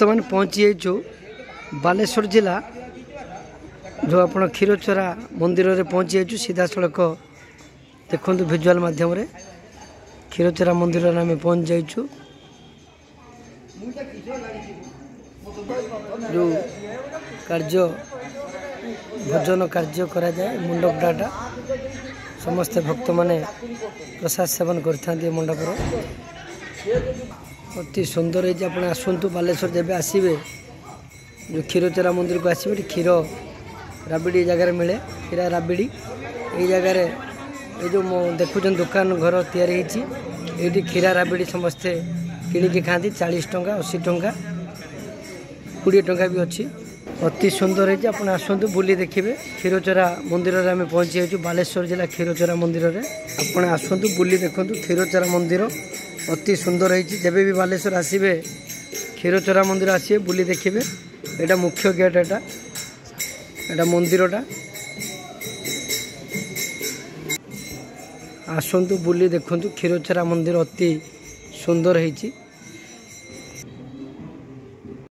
बर्तमान पहुँची जाइछु बालेश्वर जिला जो आप क्षीरचोरा मंदिर में पहुँची जाइछु सीधा सड़क देखु भिजुआल मध्यम क्षीरचोरा मंदिर में आम पहुँच जाइछु जो कार्य भोजन कार्य करा जाए मंडप डाटा समस्त भक्त माने प्रसाद सेवन करते मंडप अति सुंदर है आप आसतु बालेश्वर जब आसवे जो क्षीरचोरा मंदिर को आसवे क्षीर राबिड़ी जगार मिले क्षीरा राबिड़ी ये जगार ये जो देखुन दुकान घर या क्षीरा राबिड़ी समस्ते किणिकी खाती 40 टंका 80 टंका 20 टंका भी अच्छी अति सुंदर है आप आसतु बुली देखिए क्षीरचोरा मंदिर में आम पहुँची जाइए बालेश्वर जिला क्षीरचोरा मंदिर में आप आसतु बुली देखु क्षीरचोरा मंदिर अति सुंदर है जब भी बालेश्वर आसवे क्षीरचोरा मंदिर आसवे बुली देखिए यहाँ मुख्य गेट एटा मंदिरटा आसतु बुली देखु क्षीरचोरा मंदिर अति सुंदर है।